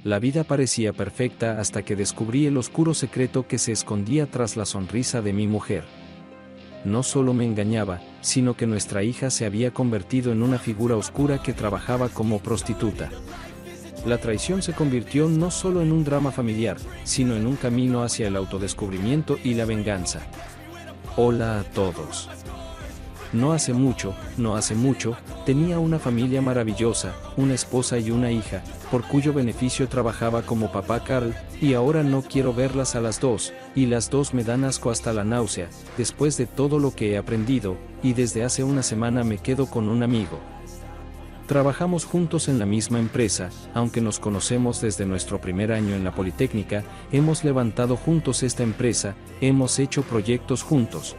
La vida parecía perfecta hasta que descubrí el oscuro secreto que se escondía tras la sonrisa de mi mujer. No solo me engañaba, sino que nuestra hija se había convertido en una figura oscura que trabajaba como prostituta. La traición se convirtió no solo en un drama familiar, sino en un camino hacia el autodescubrimiento y la venganza. Hola a todos. No hace mucho, tenía una familia maravillosa, una esposa y una hija, por cuyo beneficio trabajaba como papá Carl, y ahora no quiero verlas a las dos, y las dos me dan asco hasta la náusea, después de todo lo que he aprendido, y desde hace una semana me quedo con un amigo. Trabajamos juntos en la misma empresa, aunque nos conocemos desde nuestro primer año en la Politécnica, hemos levantado juntos esta empresa, hemos hecho proyectos juntos.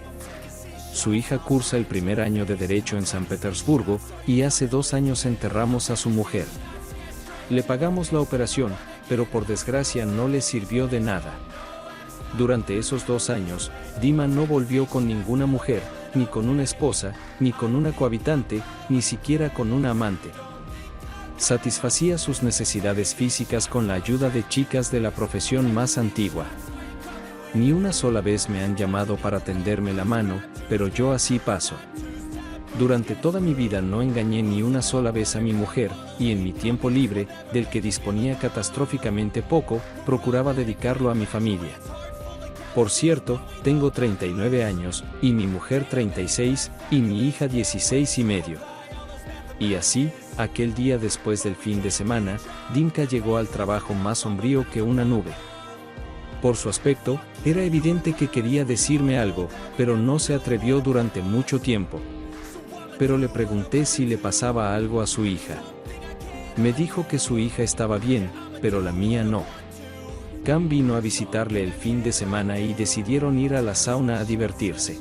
Su hija cursa el primer año de Derecho en San Petersburgo, y hace 2 años enterramos a su mujer. Le pagamos la operación, pero por desgracia no le sirvió de nada. Durante esos 2 años, Dima no volvió con ninguna mujer, ni con una esposa, ni con una cohabitante, ni siquiera con una amante. Satisfacía sus necesidades físicas con la ayuda de chicas de la profesión más antigua. Ni una sola vez me han llamado para tenderme la mano, pero yo así paso. Durante toda mi vida no engañé ni una sola vez a mi mujer, y en mi tiempo libre, del que disponía catastróficamente poco, procuraba dedicarlo a mi familia. Por cierto, tengo 39 años, y mi mujer 36, y mi hija 16 y medio. Y así, aquel día después del fin de semana, Dimka llegó al trabajo más sombrío que una nube. Por su aspecto, era evidente que quería decirme algo, pero no se atrevió durante mucho tiempo. Pero le pregunté si le pasaba algo a su hija. Me dijo que su hija estaba bien, pero la mía no. Cam vino a visitarle el fin de semana y decidieron ir a la sauna a divertirse.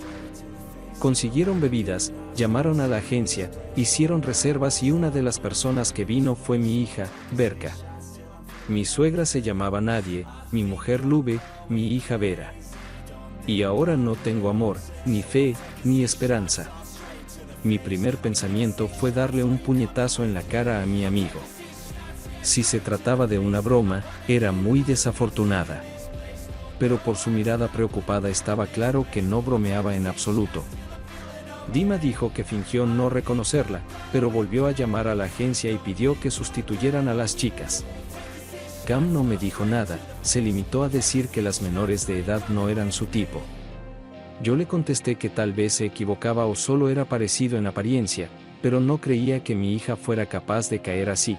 Consiguieron bebidas, llamaron a la agencia, hicieron reservas y una de las personas que vino fue mi hija, Berka. Mi suegra se llamaba Nadie, mi mujer Lube, mi hija Vera. Y ahora no tengo amor, ni fe, ni esperanza. Mi primer pensamiento fue darle un puñetazo en la cara a mi amigo. Si se trataba de una broma, era muy desafortunada. Pero por su mirada preocupada estaba claro que no bromeaba en absoluto. Dima dijo que fingió no reconocerla, pero volvió a llamar a la agencia y pidió que sustituyeran a las chicas. Cam no me dijo nada, se limitó a decir que las menores de edad no eran su tipo. Yo le contesté que tal vez se equivocaba o solo era parecido en apariencia, pero no creía que mi hija fuera capaz de caer así.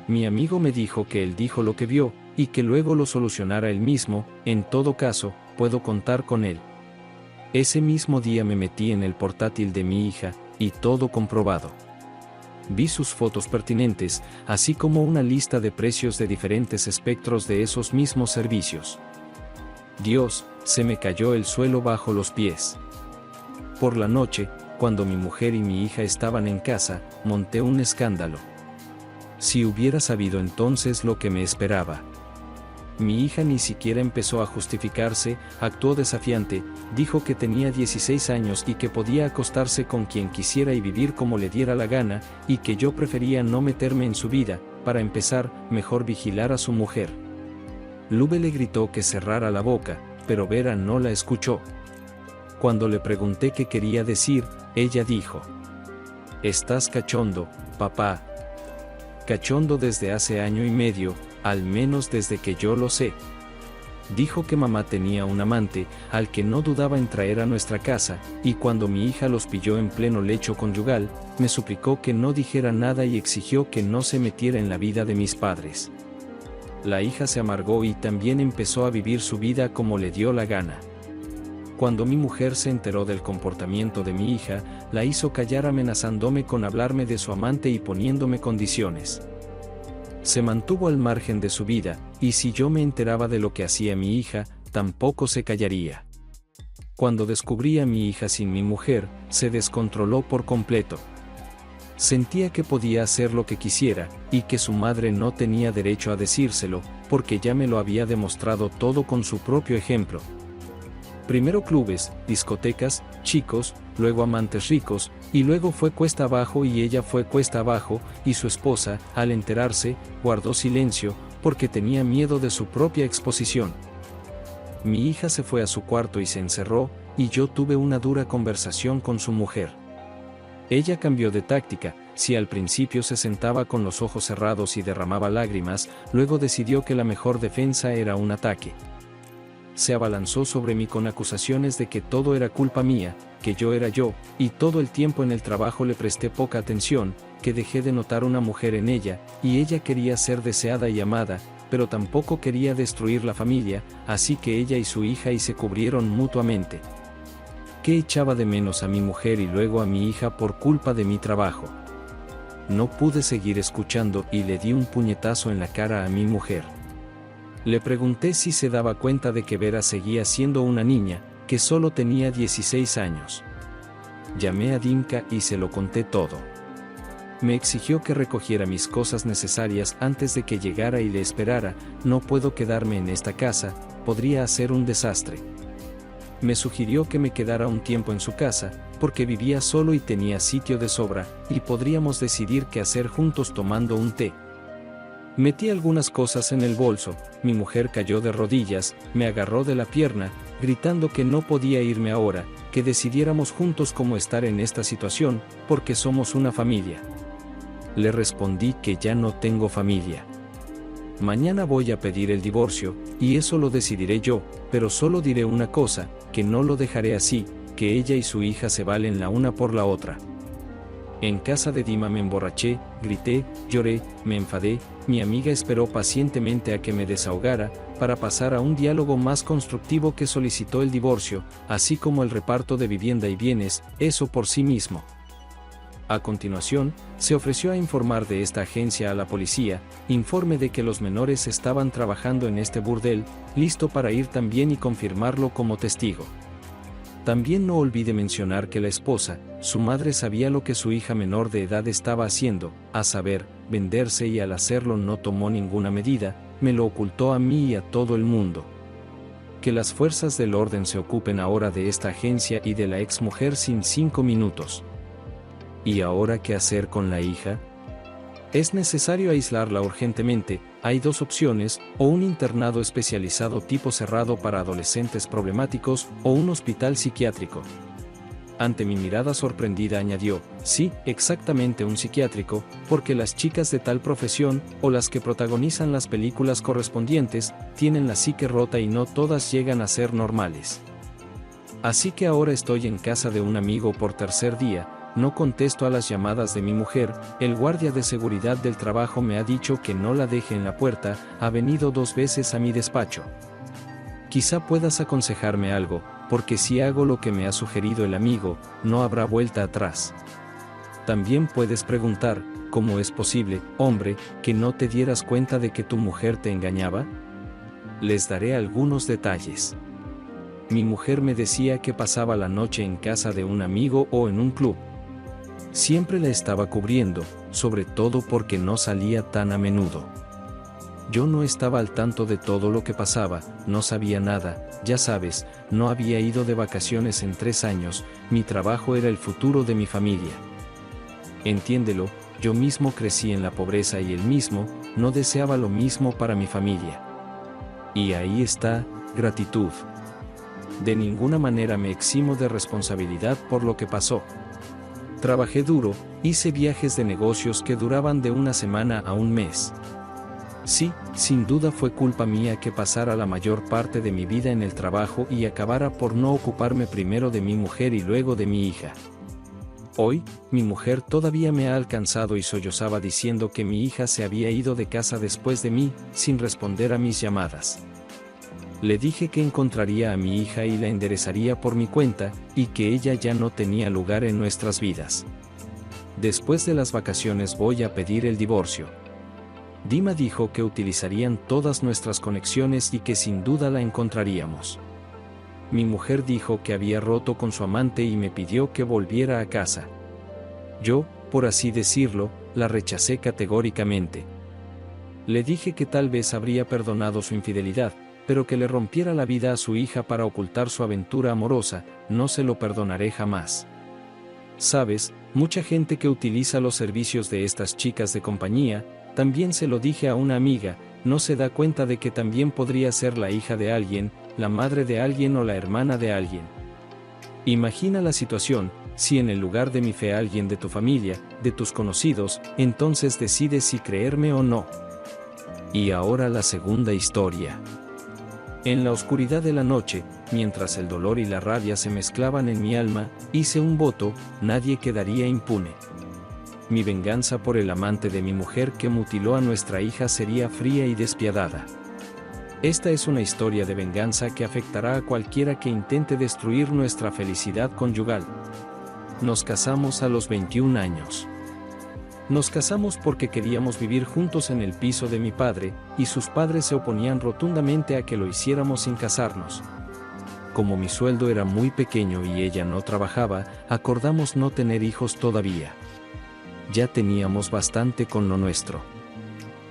Mi amigo me dijo que él dijo lo que vio, y que luego lo solucionara él mismo, en todo caso, puedo contar con él. Ese mismo día me metí en el portátil de mi hija, y todo comprobado. Vi sus fotos pertinentes, así como una lista de precios de diferentes espectros de esos mismos servicios. Dios, se me cayó el suelo bajo los pies. Por la noche, cuando mi mujer y mi hija estaban en casa, monté un escándalo. Si hubiera sabido entonces lo que me esperaba. Mi hija ni siquiera empezó a justificarse, actuó desafiante, dijo que tenía 16 años y que podía acostarse con quien quisiera y vivir como le diera la gana, y que yo prefería no meterme en su vida, para empezar, mejor vigilar a su mujer. Lube le gritó que cerrara la boca, pero Vera no la escuchó. Cuando le pregunté qué quería decir, ella dijo: «Estás cachondo, papá». Cachondo desde hace año y medio, al menos desde que yo lo sé. Dijo que mamá tenía un amante, al que no dudaba en traer a nuestra casa, y cuando mi hija los pilló en pleno lecho conyugal, me suplicó que no dijera nada y exigió que no se metiera en la vida de mis padres. La hija se amargó y también empezó a vivir su vida como le dio la gana. Cuando mi mujer se enteró del comportamiento de mi hija, la hizo callar amenazándome con hablarme de su amante y poniéndome condiciones. Se mantuvo al margen de su vida, y si yo me enteraba de lo que hacía mi hija, tampoco se callaría. Cuando descubrí a mi hija sin mi mujer, se descontroló por completo. Sentía que podía hacer lo que quisiera, y que su madre no tenía derecho a decírselo, porque ya me lo había demostrado todo con su propio ejemplo. Primero clubes, discotecas, chicos, luego amantes ricos, y luego fue cuesta abajo y ella fue cuesta abajo, y su esposa, al enterarse, guardó silencio, porque tenía miedo de su propia exposición. Mi hija se fue a su cuarto y se encerró, y yo tuve una dura conversación con su mujer. Ella cambió de táctica. Si al principio se sentaba con los ojos cerrados y derramaba lágrimas, luego decidió que la mejor defensa era un ataque. Se abalanzó sobre mí con acusaciones de que todo era culpa mía, que yo era yo, y todo el tiempo en el trabajo le presté poca atención, que dejé de notar una mujer en ella, y ella quería ser deseada y amada, pero tampoco quería destruir la familia, así que ella y su hija y se cubrieron mutuamente. Que echaba de menos a mi mujer y luego a mi hija por culpa de mi trabajo. No pude seguir escuchando y le di un puñetazo en la cara a mi mujer. Le pregunté si se daba cuenta de que Vera seguía siendo una niña, que solo tenía 16 años. Llamé a Dimka y se lo conté todo. Me exigió que recogiera mis cosas necesarias antes de que llegara y le esperara. No puedo quedarme en esta casa, podría hacer un desastre. Me sugirió que me quedara un tiempo en su casa, porque vivía solo y tenía sitio de sobra, y podríamos decidir qué hacer juntos tomando un té. Metí algunas cosas en el bolso, mi mujer cayó de rodillas, me agarró de la pierna, gritando que no podía irme ahora, que decidiéramos juntos cómo estar en esta situación, porque somos una familia. Le respondí que ya no tengo familia. Mañana voy a pedir el divorcio, y eso lo decidiré yo, pero solo diré una cosa, que no lo dejaré así, que ella y su hija se valen la una por la otra. En casa de Dima me emborraché, grité, lloré, me enfadé, mi amiga esperó pacientemente a que me desahogara, para pasar a un diálogo más constructivo que solicitó el divorcio, así como el reparto de vivienda y bienes, eso por sí mismo. A continuación, se ofreció a informar de esta agencia a la policía, informe de que los menores estaban trabajando en este burdel, listo para ir también y confirmarlo como testigo. También no olvide mencionar que la esposa, su madre sabía lo que su hija menor de edad estaba haciendo, a saber, venderse y al hacerlo no tomó ninguna medida, me lo ocultó a mí y a todo el mundo. Que las fuerzas del orden se ocupen ahora de esta agencia y de la exmujer sin 5 minutos. ¿Y ahora qué hacer con la hija? Es necesario aislarla urgentemente. Hay dos opciones, o un internado especializado tipo cerrado para adolescentes problemáticos, o un hospital psiquiátrico. Ante mi mirada sorprendida añadió, sí, exactamente un psiquiátrico, porque las chicas de tal profesión, o las que protagonizan las películas correspondientes, tienen la psique rota y no todas llegan a ser normales. Así que ahora estoy en casa de un amigo por tercer día. No contesto a las llamadas de mi mujer, el guardia de seguridad del trabajo me ha dicho que no la deje en la puerta, ha venido 2 veces a mi despacho. Quizá puedas aconsejarme algo, porque si hago lo que me ha sugerido el amigo, no habrá vuelta atrás. También puedes preguntar, ¿cómo es posible, hombre, que no te dieras cuenta de que tu mujer te engañaba? Les daré algunos detalles. Mi mujer me decía que pasaba la noche en casa de un amigo o en un club. Siempre la estaba cubriendo, sobre todo porque no salía tan a menudo. Yo no estaba al tanto de todo lo que pasaba, no sabía nada, ya sabes, no había ido de vacaciones en 3 años, mi trabajo era el futuro de mi familia. Entiéndelo, yo mismo crecí en la pobreza y él mismo, no deseaba lo mismo para mi familia. Y ahí está, gratitud. De ninguna manera me eximo de responsabilidad por lo que pasó. Trabajé duro, hice viajes de negocios que duraban de una semana a un mes. Sí, sin duda fue culpa mía que pasara la mayor parte de mi vida en el trabajo y acabara por no ocuparme primero de mi mujer y luego de mi hija. Hoy, mi mujer todavía me ha alcanzado y sollozaba diciendo que mi hija se había ido de casa después de mí, sin responder a mis llamadas. Le dije que encontraría a mi hija y la enderezaría por mi cuenta, y que ella ya no tenía lugar en nuestras vidas. Después de las vacaciones voy a pedir el divorcio. Dima dijo que utilizarían todas nuestras conexiones y que sin duda la encontraríamos. Mi mujer dijo que había roto con su amante y me pidió que volviera a casa. Yo, por así decirlo, la rechacé categóricamente. Le dije que tal vez habría perdonado su infidelidad, pero que le rompiera la vida a su hija para ocultar su aventura amorosa, no se lo perdonaré jamás. Sabes, mucha gente que utiliza los servicios de estas chicas de compañía, también se lo dije a una amiga, no se da cuenta de que también podría ser la hija de alguien, la madre de alguien o la hermana de alguien. Imagina la situación, si en el lugar de mi fe alguien de tu familia, de tus conocidos, entonces decides si creerme o no. Y ahora la segunda historia. En la oscuridad de la noche, mientras el dolor y la rabia se mezclaban en mi alma, hice un voto: nadie quedaría impune. Mi venganza por el amante de mi mujer que mutiló a nuestra hija sería fría y despiadada. Esta es una historia de venganza que afectará a cualquiera que intente destruir nuestra felicidad conyugal. Nos casamos a los 21 años. Nos casamos porque queríamos vivir juntos en el piso de mi padre, y sus padres se oponían rotundamente a que lo hiciéramos sin casarnos. Como mi sueldo era muy pequeño y ella no trabajaba, acordamos no tener hijos todavía. Ya teníamos bastante con lo nuestro.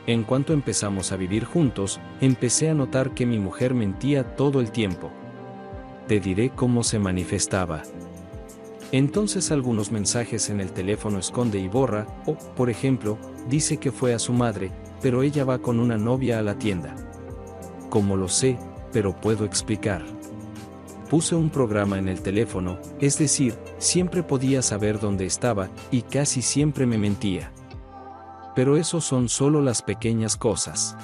En cuanto empezamos a vivir juntos, empecé a notar que mi mujer mentía todo el tiempo. Te diré cómo se manifestaba. Entonces algunos mensajes en el teléfono esconde y borra, o, por ejemplo, dice que fue a su madre, pero ella va con una novia a la tienda. ¿Cómo lo sé? Pero puedo explicar. Puse un programa en el teléfono, es decir, siempre podía saber dónde estaba, y casi siempre me mentía. Pero eso son solo las pequeñas cosas.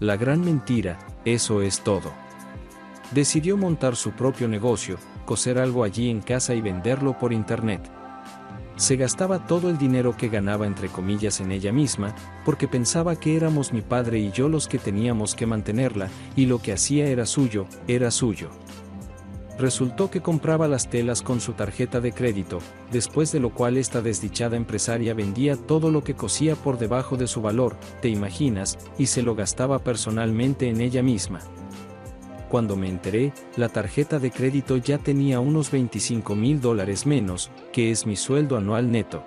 La gran mentira, eso es todo. Decidió montar su propio negocio, coser algo allí en casa y venderlo por internet. Se gastaba todo el dinero que ganaba entre comillas en ella misma, porque pensaba que éramos mi padre y yo los que teníamos que mantenerla, y lo que hacía era suyo, era suyo. Resultó que compraba las telas con su tarjeta de crédito, después de lo cual esta desdichada empresaria vendía todo lo que cosía por debajo de su valor, ¿te imaginas?, y se lo gastaba personalmente en ella misma. Cuando me enteré, la tarjeta de crédito ya tenía unos $25,000 menos, que es mi sueldo anual neto.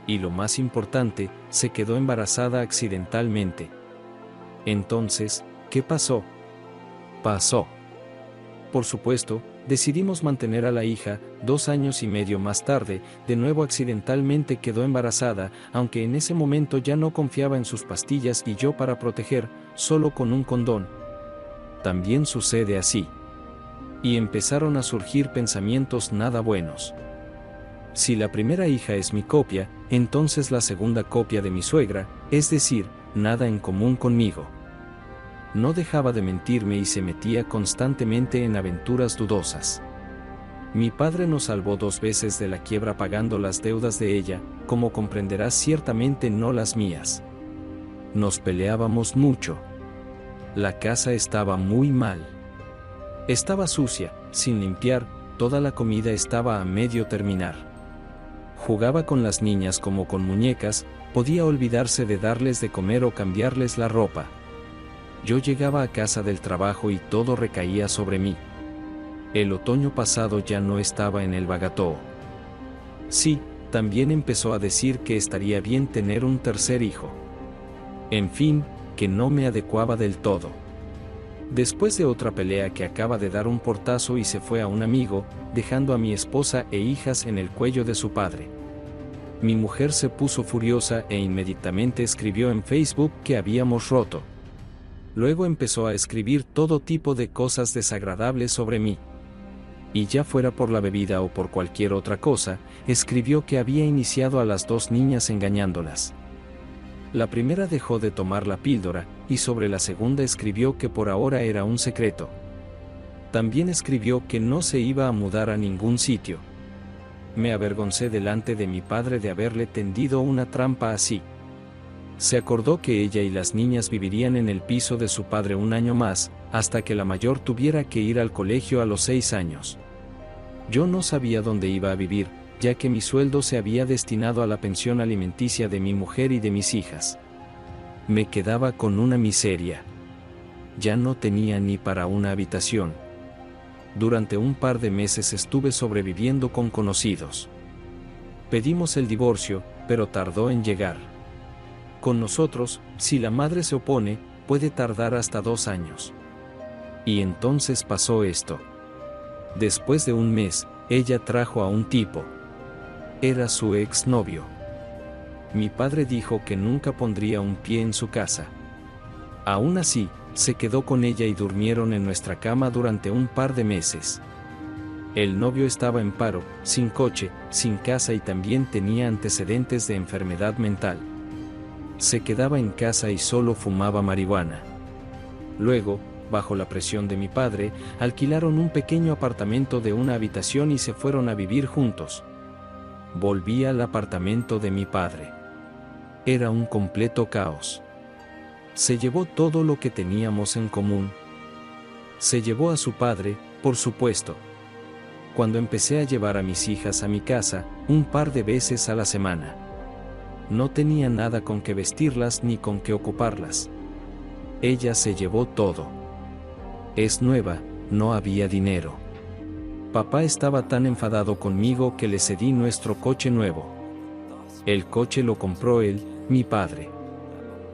Y lo más importante, se quedó embarazada accidentalmente. Entonces, ¿qué pasó? Pasó. Por supuesto, decidimos mantener a la hija. 2 años y medio más tarde, de nuevo accidentalmente quedó embarazada, aunque en ese momento ya no confiaba en sus pastillas y yo para proteger, solo con un condón. También sucede así. Y empezaron a surgir pensamientos nada buenos. Si la primera hija es mi copia, entonces la segunda copia de mi suegra, es decir, nada en común conmigo. No dejaba de mentirme y se metía constantemente en aventuras dudosas. Mi padre nos salvó 2 veces de la quiebra pagando las deudas de ella, como comprenderás ciertamente no las mías. Nos peleábamos mucho. La casa estaba muy mal. Estaba sucia, sin limpiar, toda la comida estaba a medio terminar. Jugaba con las niñas como con muñecas, podía olvidarse de darles de comer o cambiarles la ropa. Yo llegaba a casa del trabajo y todo recaía sobre mí. El otoño pasado ya no estaba en el bagató. Sí, también empezó a decir que estaría bien tener un tercer hijo. En fin, que no me adecuaba del todo. Después de otra pelea que acaba de dar un portazo y se fue a un amigo, dejando a mi esposa e hijas en el cuello de su padre. Mi mujer se puso furiosa e inmediatamente escribió en Facebook que habíamos roto. Luego empezó a escribir todo tipo de cosas desagradables sobre mí. Y ya fuera por la bebida o por cualquier otra cosa, escribió que había iniciado a las 2 niñas engañándolas. La primera dejó de tomar la píldora, y sobre la segunda escribió que por ahora era un secreto. También escribió que no se iba a mudar a ningún sitio. Me avergoncé delante de mi padre de haberle tendido una trampa así. Se acordó que ella y las niñas vivirían en el piso de su padre 1 año más, hasta que la mayor tuviera que ir al colegio a los 6 años. Yo no sabía dónde iba a vivir, ya que mi sueldo se había destinado a la pensión alimenticia de mi mujer y de mis hijas. Me quedaba con una miseria. Ya no tenía ni para una habitación. Durante un par de meses estuve sobreviviendo con conocidos. Pedimos el divorcio, pero tardó en llegar. Con nosotros, si la madre se opone, puede tardar hasta 2 años. Y entonces pasó esto. Después de un mes, ella trajo a un tipo. Era su exnovio. Mi padre dijo que nunca pondría un pie en su casa. Aún así, se quedó con ella y durmieron en nuestra cama durante un par de meses. El novio estaba en paro, sin coche, sin casa y también tenía antecedentes de enfermedad mental. Se quedaba en casa y solo fumaba marihuana. Luego, bajo la presión de mi padre, alquilaron un pequeño apartamento de una habitación y se fueron a vivir juntos. Volví al apartamento de mi padre. Era un completo caos. Se llevó todo lo que teníamos en común. Se llevó a su padre, por supuesto. Cuando empecé a llevar a mis hijas a mi casa, un par de veces a la semana. No tenía nada con que vestirlas ni con que ocuparlas. Ella se llevó todo. Es nueva, no había dinero. Papá estaba tan enfadado conmigo que le cedí nuestro coche nuevo. El coche lo compró él, mi padre.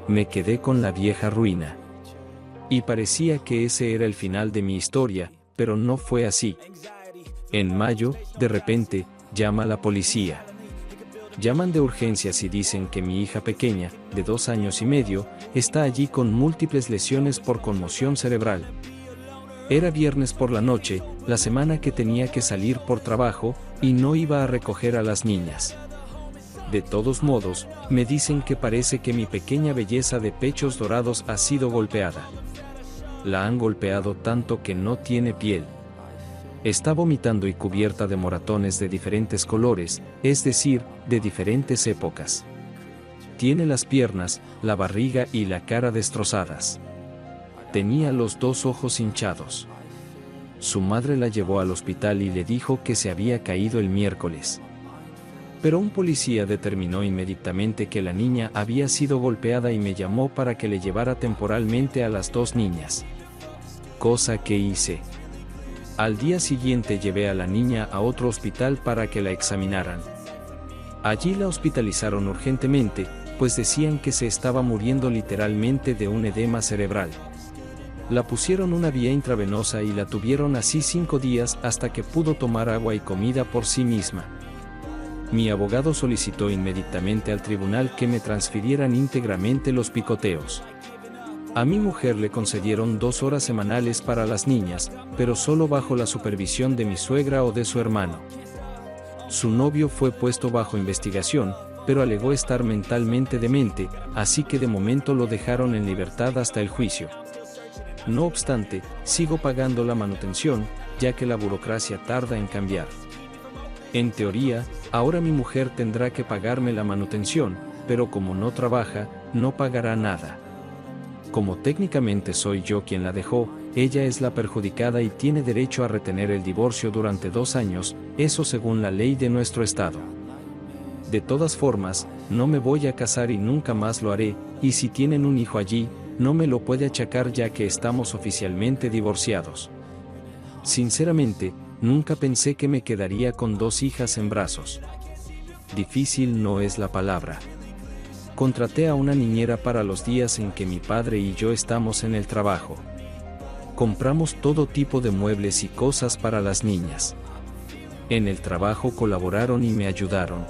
Me quedé con la vieja ruina. Y parecía que ese era el final de mi historia, pero no fue así. En mayo, de repente, llama la policía. Llaman de urgencias y dicen que mi hija pequeña, de 2 años y medio, está allí con múltiples lesiones por conmoción cerebral. Era viernes por la noche, la semana que tenía que salir por trabajo, y no iba a recoger a las niñas. De todos modos, me dicen que parece que mi pequeña belleza de pechos dorados ha sido golpeada. La han golpeado tanto que no tiene piel. Está vomitando y cubierta de moratones de diferentes colores, es decir, de diferentes épocas. Tiene las piernas, la barriga y la cara destrozadas. Tenía los 2 ojos hinchados. Su madre la llevó al hospital y le dijo que se había caído el miércoles. Pero un policía determinó inmediatamente que la niña había sido golpeada y me llamó para que le llevara temporalmente a las 2 niñas. Cosa que hice. Al día siguiente llevé a la niña a otro hospital para que la examinaran. Allí la hospitalizaron urgentemente, pues decían que se estaba muriendo literalmente de un edema cerebral. La pusieron una vía intravenosa y la tuvieron así 5 días hasta que pudo tomar agua y comida por sí misma. Mi abogado solicitó inmediatamente al tribunal que me transfirieran íntegramente los picoteos. A mi mujer le concedieron 2 horas semanales para las niñas, pero solo bajo la supervisión de mi suegra o de su hermano. Su novio fue puesto bajo investigación, pero alegó estar mentalmente demente, así que de momento lo dejaron en libertad hasta el juicio. No obstante, sigo pagando la manutención, ya que la burocracia tarda en cambiar. En teoría, ahora mi mujer tendrá que pagarme la manutención, pero como no trabaja, no pagará nada. Como técnicamente soy yo quien la dejó, ella es la perjudicada y tiene derecho a retener el divorcio durante 2 años, eso según la ley de nuestro estado. De todas formas, no me voy a casar y nunca más lo haré, y si tienen un hijo allí, no me lo puede achacar ya que estamos oficialmente divorciados. Sinceramente, nunca pensé que me quedaría con 2 hijas en brazos. Difícil no es la palabra. Contraté a una niñera para los días en que mi padre y yo estamos en el trabajo. Compramos todo tipo de muebles y cosas para las niñas. En el trabajo colaboraron y me ayudaron.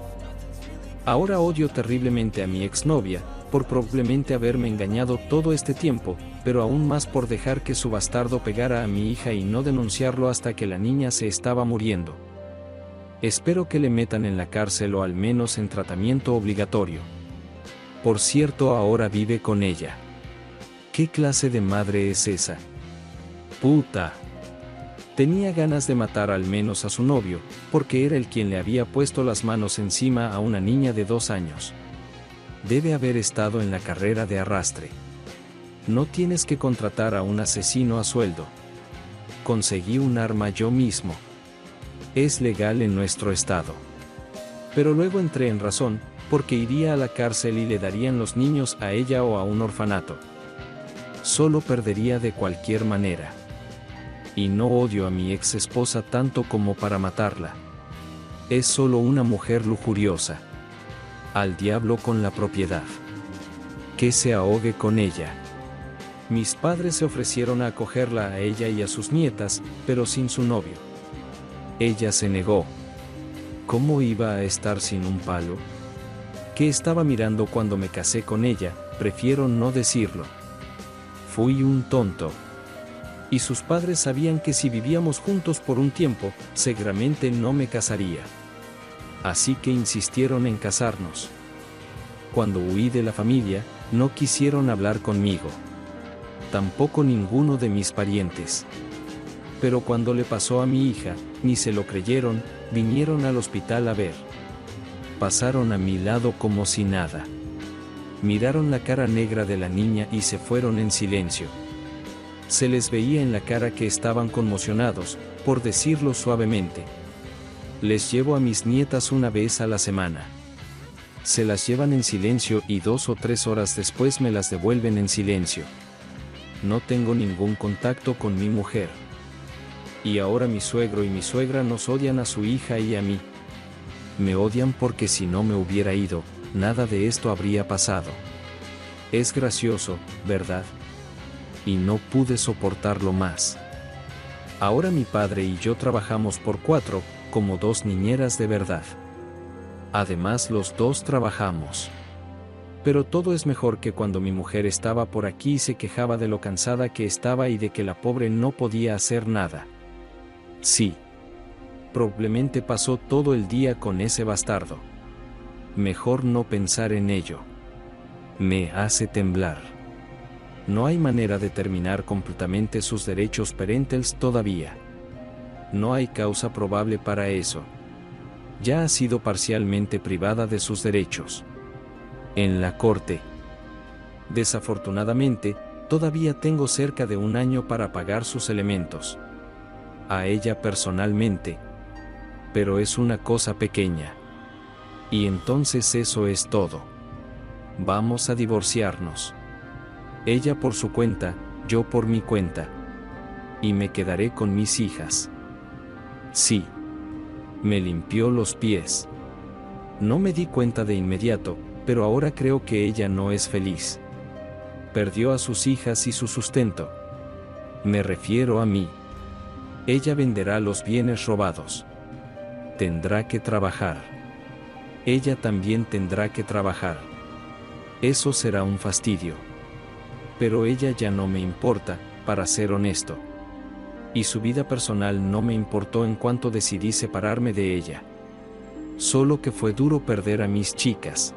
Ahora odio terriblemente a mi exnovia, por probablemente haberme engañado todo este tiempo, pero aún más por dejar que su bastardo pegara a mi hija y no denunciarlo hasta que la niña se estaba muriendo. Espero que le metan en la cárcel o al menos en tratamiento obligatorio. Por cierto, ahora vive con ella. ¿Qué clase de madre es esa? ¡Puta! Tenía ganas de matar al menos a su novio, porque era el quien le había puesto las manos encima a una niña de 2 años. Debe haber estado en la carrera de arrastre. No tienes que contratar a un asesino a sueldo. Conseguí un arma yo mismo. Es legal en nuestro estado. Pero luego entré en razón, porque iría a la cárcel y le darían los niños a ella o a un orfanato. Solo perdería de cualquier manera. Y no odio a mi ex esposa tanto como para matarla. Es solo una mujer lujuriosa. Al diablo con la propiedad. Que se ahogue con ella. Mis padres se ofrecieron a acogerla a ella y a sus nietas, pero sin su novio. Ella se negó. ¿Cómo iba a estar sin un palo? ¿Qué estaba mirando cuando me casé con ella? Prefiero no decirlo. Fui un tonto. Y sus padres sabían que si vivíamos juntos por un tiempo, seguramente no me casaría. Así que insistieron en casarnos. Cuando huí de la familia, no quisieron hablar conmigo. Tampoco ninguno de mis parientes. Pero cuando le pasó a mi hija, ni se lo creyeron, vinieron al hospital a ver. Pasaron a mi lado como si nada. Miraron la cara negra de la niña y se fueron en silencio. Se les veía en la cara que estaban conmocionados, por decirlo suavemente. Les llevo a mis nietas una vez a la semana. Se las llevan en silencio y 2 o 3 horas después me las devuelven en silencio. No tengo ningún contacto con mi mujer. Y ahora mi suegro y mi suegra nos odian a su hija y a mí. Me odian porque si no me hubiera ido, nada de esto habría pasado. Es gracioso, ¿verdad? Y no pude soportarlo más. Ahora mi padre y yo trabajamos por 4, como 2 niñeras de verdad. Además los 2 trabajamos. Pero todo es mejor que cuando mi mujer estaba por aquí y se quejaba de lo cansada que estaba y de que la pobre no podía hacer nada. Sí. Probablemente pasó todo el día con ese bastardo. Mejor no pensar en ello. Me hace temblar. No hay manera de terminar completamente sus derechos parentales todavía. No hay causa probable para eso. Ya ha sido parcialmente privada de sus derechos. En la corte. Desafortunadamente, todavía tengo cerca de 1 año para pagar sus elementos. A ella personalmente. Pero es una cosa pequeña. Y entonces eso es todo. Vamos a divorciarnos. Ella por su cuenta, yo por mi cuenta. Y me quedaré con mis hijas. Sí. Me limpió los pies. No me di cuenta de inmediato, pero ahora creo que ella no es feliz. Perdió a sus hijas y su sustento. Me refiero a mí. Ella venderá los bienes robados. Tendrá que trabajar. Ella también tendrá que trabajar. Eso será un fastidio. Pero ella ya no me importa, para ser honesto. Y su vida personal no me importó en cuanto decidí separarme de ella. Solo que fue duro perder a mis chicas.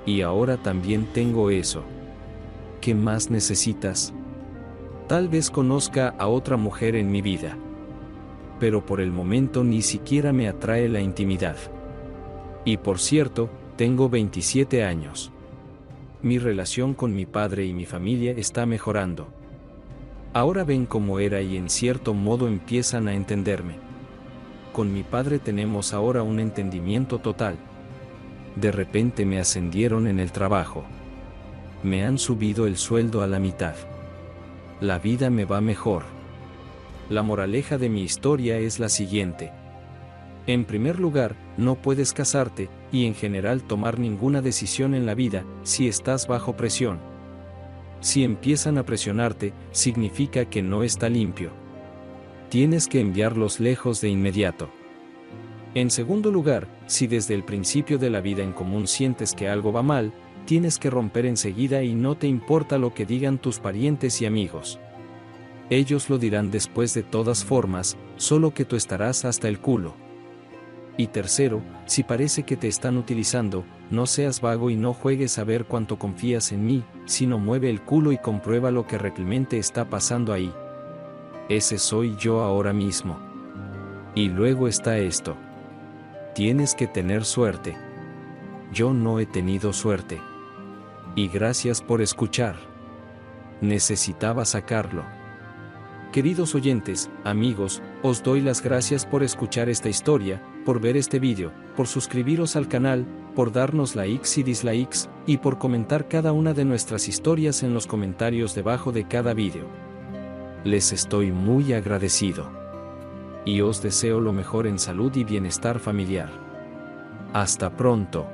Y ahora también tengo eso. ¿Qué más necesitas? Tal vez conozca a otra mujer en mi vida. Pero por el momento ni siquiera me atrae la intimidad. Y por cierto, tengo 27 años. Mi relación con mi padre y mi familia está mejorando. Ahora ven cómo era y en cierto modo empiezan a entenderme. Con mi padre tenemos ahora un entendimiento total. De repente me ascendieron en el trabajo. Me han subido el sueldo a la mitad. La vida me va mejor. La moraleja de mi historia es la siguiente. En primer lugar, no puedes casarte, y en general tomar ninguna decisión en la vida, si estás bajo presión. Si empiezan a presionarte, significa que no está limpio. Tienes que enviarlos lejos de inmediato. En segundo lugar, si desde el principio de la vida en común sientes que algo va mal, tienes que romper enseguida y no te importa lo que digan tus parientes y amigos. Ellos lo dirán después de todas formas, solo que tú estarás hasta el culo. Y tercero, si parece que te están utilizando, no seas vago y no juegues a ver cuánto confías en mí, sino mueve el culo y comprueba lo que realmente está pasando ahí. Ese soy yo ahora mismo. Y luego está esto. Tienes que tener suerte. Yo no he tenido suerte. Y gracias por escuchar. Necesitaba sacarlo. Queridos oyentes, amigos, os doy las gracias por escuchar esta historia, por ver este vídeo, por suscribiros al canal, por darnos likes y dislikes, y por comentar cada una de nuestras historias en los comentarios debajo de cada vídeo. Les estoy muy agradecido. Y os deseo lo mejor en salud y bienestar familiar. Hasta pronto.